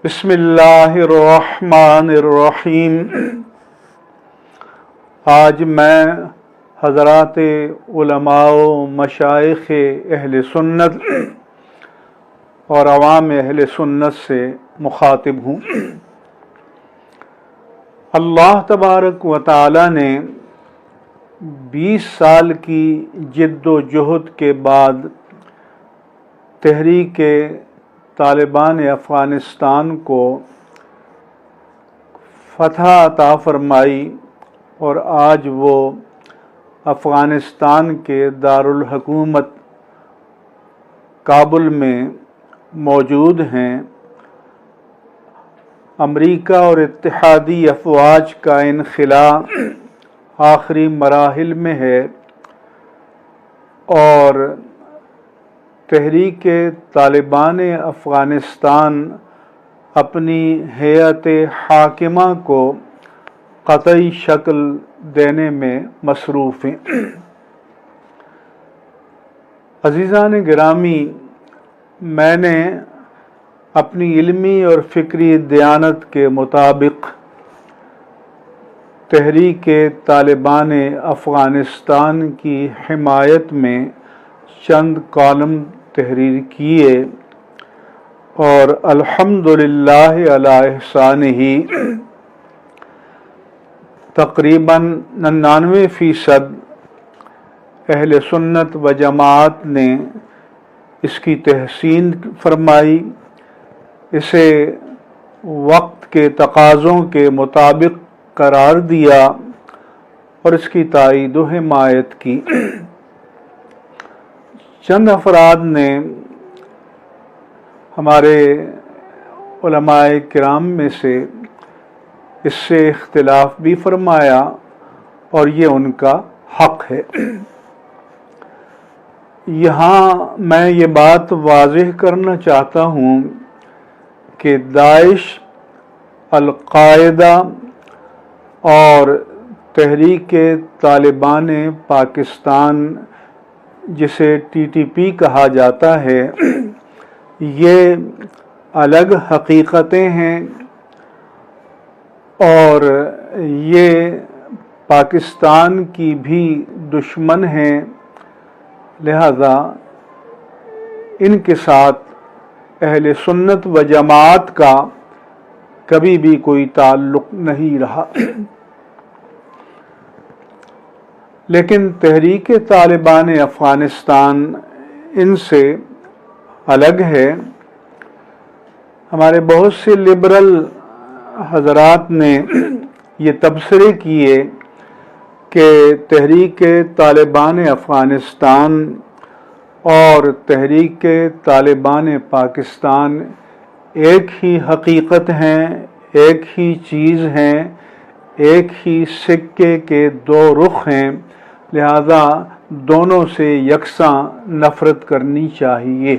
بسم اللہ الرحمن الرحیم۔ آج میں حضرات علماء و مشائخ اہل سنت اور عوام اہل سنت سے مخاطب ہوں۔ اللہ تبارک و تعالی نے 20 سال کی جد و جہد کے بعد تحریک طالبان افغانستان کو فتح عطا فرمائی اور آج وہ افغانستان کے دارالحکومت کابل میں موجود ہیں۔ امریکہ اور اتحادی افواج کا انخلاء آخری مراحل میں ہے اور تحریک طالبان افغانستان اپنی ہیئت حاکمہ کو قطعی شکل دینے میں مصروف ہیں۔ عزیزان گرامی، میں نے اپنی علمی اور فکری دیانت کے مطابق تحریک طالبان افغانستان کی حمایت میں چند کالم تحریر کیے اور الحمدللہ علی احسانہ تقریباً 99% اہل سنت و جماعت نے اس کی تحسین فرمائی، اسے وقت کے تقاضوں کے مطابق قرار دیا اور اس کی تائید و حمایت کی۔ چند افراد نے ہمارے علماء کرام میں سے اس سے اختلاف بھی فرمایا اور یہ ان کا حق ہے۔ یہاں میں یہ بات واضح کرنا چاہتا ہوں کہ داعش، القاعدہ اور تحریک طالبان پاکستان جسے TTP کہا جاتا ہے، یہ الگ حقیقتیں ہیں اور یہ پاکستان کی بھی دشمن ہیں، لہذا ان کے ساتھ اہل سنت و جماعت کا کبھی بھی کوئی تعلق نہیں رہا۔ لیکن تحریک طالبان افغانستان ان سے الگ ہے۔ ہمارے بہت سے لبرل حضرات نے یہ تبصرے کیے کہ تحریک طالبان افغانستان اور تحریک طالبان پاکستان ایک ہی حقیقت ہیں، ایک ہی چیز ہیں، ایک ہی سکے کے دو رخ ہیں، لہذا دونوں سے یکساں نفرت کرنی چاہیے۔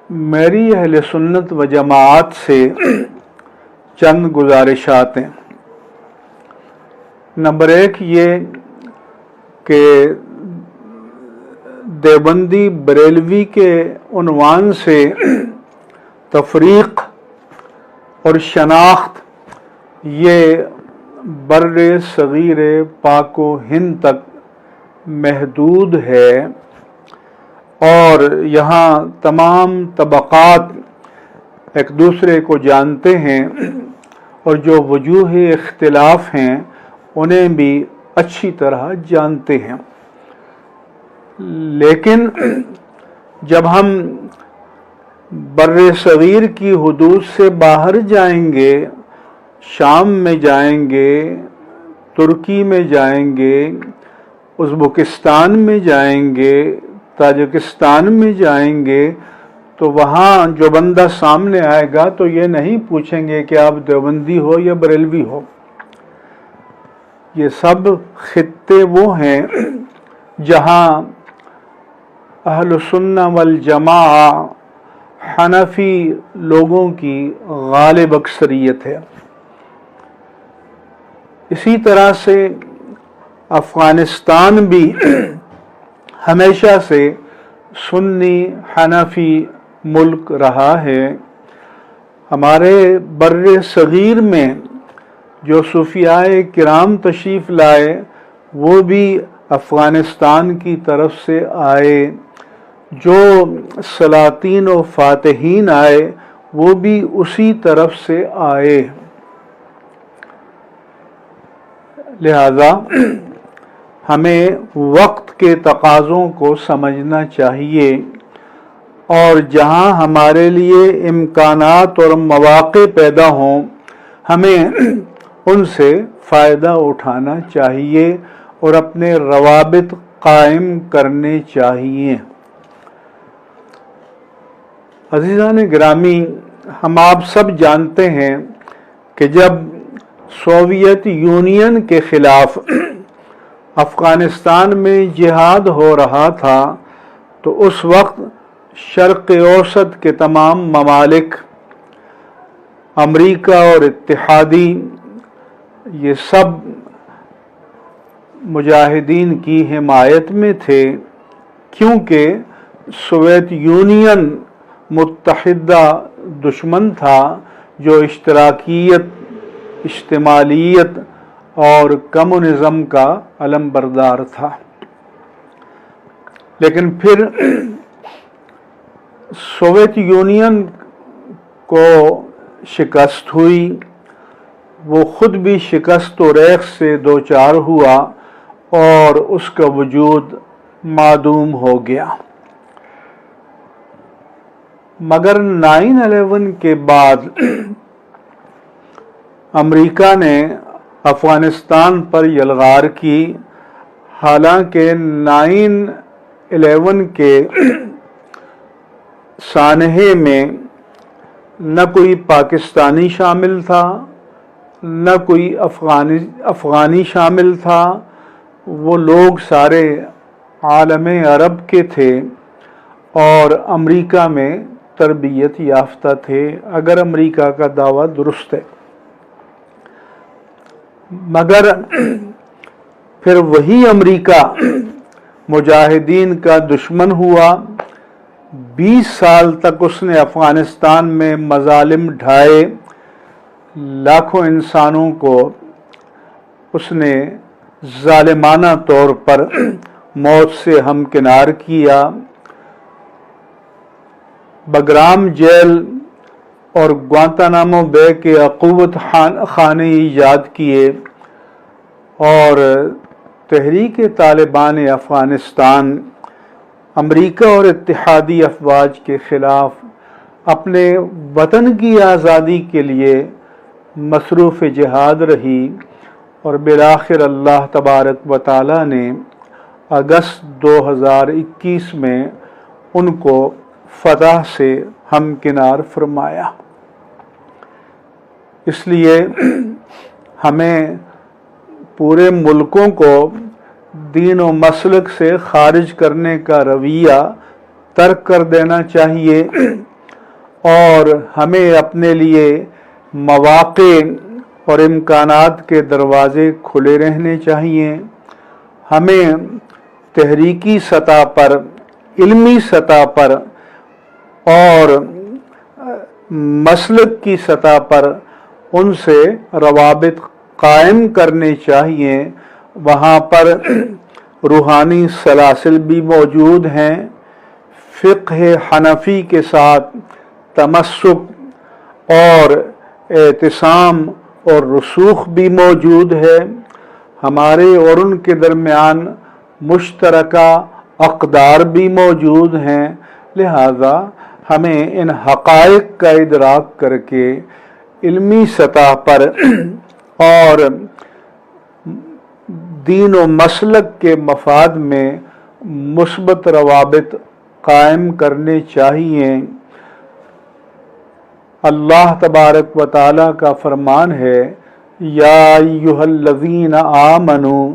میری اہل سنت و جماعت سے چند گزارشات ہیں۔ نمبر 1 یہ کہ دیوبندی بریلوی کے عنوان سے تفریق اور شناخت یہ بر صغیر پاک و ہند تک محدود ہے اور یہاں تمام طبقات ایک دوسرے کو جانتے ہیں اور جو وجوہ اختلاف ہیں انہیں بھی اچھی طرح جانتے ہیں، لیکن جب ہم بر صغیر کی حدود سے باہر جائیں گے، شام میں جائیں گے، ترکی میں جائیں گے، ازبکستان میں جائیں گے، تاجکستان میں جائیں گے، تو وہاں جو بندہ سامنے آئے گا تو یہ نہیں پوچھیں گے کہ آپ دیوبندی ہو یا بریلوی ہو۔ یہ سب خطے وہ ہیں جہاں اہل سنہ والجماعہ حنفی لوگوں کی غالب اکثریت ہے۔ اسی طرح سے افغانستان بھی ہمیشہ سے سنی، حنفی، ملک رہا ہے۔ ہمارے بر صغیر میں جو صوفیاء کرام تشریف لائے وہ بھی افغانستان کی طرف سے آئے، جو سلاطین و فاتحین آئے وہ بھی اسی طرف سے آئے۔ لہذا ہمیں وقت کے تقاضوں کو سمجھنا چاہیے، اور جہاں ہمارے لیے امکانات اور مواقع پیدا ہوں ہمیں ان سے فائدہ اٹھانا چاہیے اور اپنے روابط قائم کرنے چاہیے۔ عزیزان گرامی، ہم آپ سب جانتے ہیں کہ جب سوویت یونین کے خلاف افغانستان میں جہاد ہو رہا تھا تو اس وقت شرق اوسط کے تمام ممالک، امریکہ اور اتحادی، یہ سب مجاہدین کی حمایت میں تھے، کیونکہ سوویت یونین متحدہ دشمن تھا جو اشتراکیت، اشتمالیت اور کمیونزم کا علم بردار تھا۔ لیکن پھر سوویت یونین کو شکست ہوئی، وہ خود بھی شکست و ریغ سے دوچار ہوا اور اس کا وجود معدوم ہو گیا۔ مگر 9/11 کے بعد امریکہ نے افغانستان پر یلغار کی، حالانکہ 9/11 کے سانحے میں نہ کوئی پاکستانی شامل تھا، نہ کوئی افغانی شامل تھا، وہ لوگ سارے عالم عرب کے تھے اور امریکہ میں تربیت یافتہ تھے، اگر امریکہ کا دعویٰ درست ہے۔ مگر پھر وہی امریکہ مجاہدین کا دشمن ہوا، 20 سال تک اس نے افغانستان میں مظالم ڈھائے، لاکھوں انسانوں کو اس نے ظالمانہ طور پر موت سے ہمکنار کیا۔ بگرام جیل اور گوانتانامو بے کے عقوبت خانے ایجاد کیے، اور تحریک طالبان افغانستان امریکہ اور اتحادی افواج کے خلاف اپنے وطن کی آزادی کے لیے مصروف جہاد رہی، اور بالآخر اللہ تبارک و تعالی نے اگست 2021 میں ان کو فتح سے ہمکنار فرمایا۔ اس لیے ہمیں پورے ملکوں کو دین و مسلک سے خارج کرنے کا رویہ ترک کر دینا چاہیے، اور ہمیں اپنے لیے مواقع اور امکانات کے دروازے کھلے رہنے چاہیے۔ ہمیں تحریکی سطح پر، علمی سطح پر اور مسلک کی سطح پر ان سے روابط قائم کرنے چاہیے۔ وہاں پر روحانی سلاسل بھی موجود ہیں، فقہ حنفی کے ساتھ تمسک اور اعتصام اور رسوخ بھی موجود ہے، ہمارے اور ان کے درمیان مشترکہ اقدار بھی موجود ہیں۔ لہذا ہمیں ان حقائق کا ادراک کر کے علمی سطح پر اور دین و مسلک کے مفاد میں مثبت روابط قائم کرنے چاہیے۔ اللہ تبارک و تعالیٰ کا فرمان ہے، یا ایھا الذین آمنوا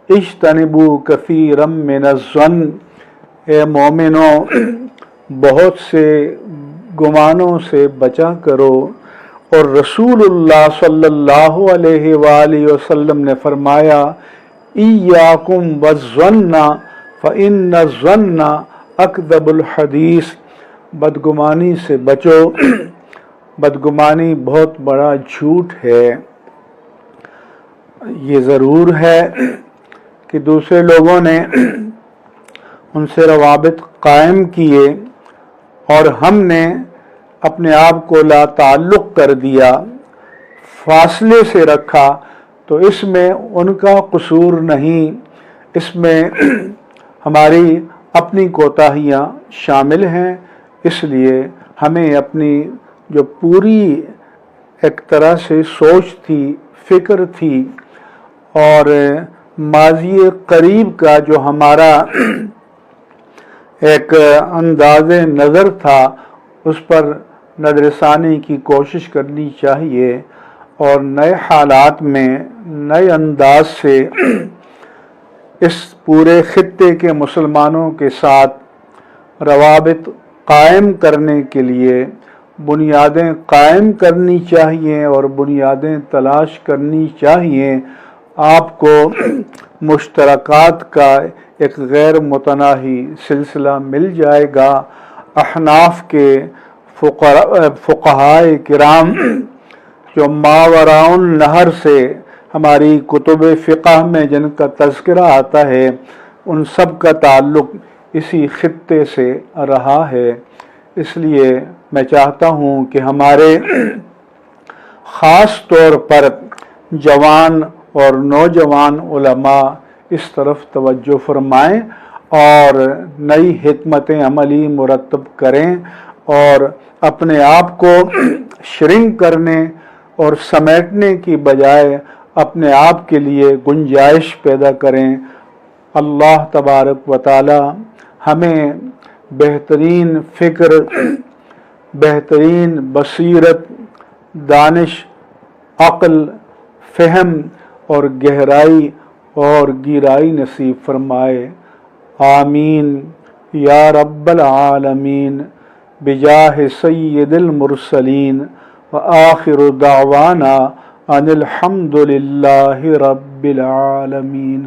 اجتنبوا کثیرا من الظن، اے مومنو بہت سے گمانوں سے بچا کرو۔ اور رسول اللہ صلی اللہ علیہ وآلہ وسلم نے فرمایا، ایاکم والظن فإن الظن اکذب الحدیث، بدگمانی سے بچو، بدگمانی بہت بڑا جھوٹ ہے۔ یہ ضرور ہے کہ دوسرے لوگوں نے ان سے روابط قائم کیے اور ہم نے اپنے آپ کو لا تعلق کر دیا، فاصلے سے رکھا، تو اس میں ان کا قصور نہیں، اس میں ہماری اپنی کوتاہیاں شامل ہیں۔ اس لیے ہمیں اپنی جو پوری ایک طرح سے سوچ تھی، فکر تھی، اور ماضی قریب کا جو ہمارا ایک انداز نظر تھا، اس پر نظر ثانی کی کوشش کرنی چاہیے، اور نئے حالات میں نئے انداز سے اس پورے خطے کے مسلمانوں کے ساتھ روابط قائم کرنے کے لیے بنیادیں قائم کرنی چاہیے اور بنیادیں تلاش کرنی چاہیے۔ آپ کو مشترکات کا ایک غیر متناہی سلسلہ مل جائے گا۔ احناف کے فقہائے کرام جو ماوراء النہر سے ہماری کتب فقہ میں جن کا تذکرہ آتا ہے، ان سب کا تعلق اسی خطے سے رہا ہے۔ اس لیے میں چاہتا ہوں کہ ہمارے خاص طور پر جوان اور نوجوان علماء اس طرف توجہ فرمائیں اور نئی حکمت عملی مرتب کریں، اور اپنے آپ کو شرنک کرنے اور سمیٹنے کی بجائے اپنے آپ کے لیے گنجائش پیدا کریں۔ اللہ تبارک و تعالی ہمیں بہترین فکر، بہترین بصیرت، دانش، عقل، فہم اور گہرائی اور گیرائی نصیب فرمائے۔ آمین یا رب العالمین، بجاہ سید المرسلین، وآخر دعوانا ان الحمد للہ رب العالمین۔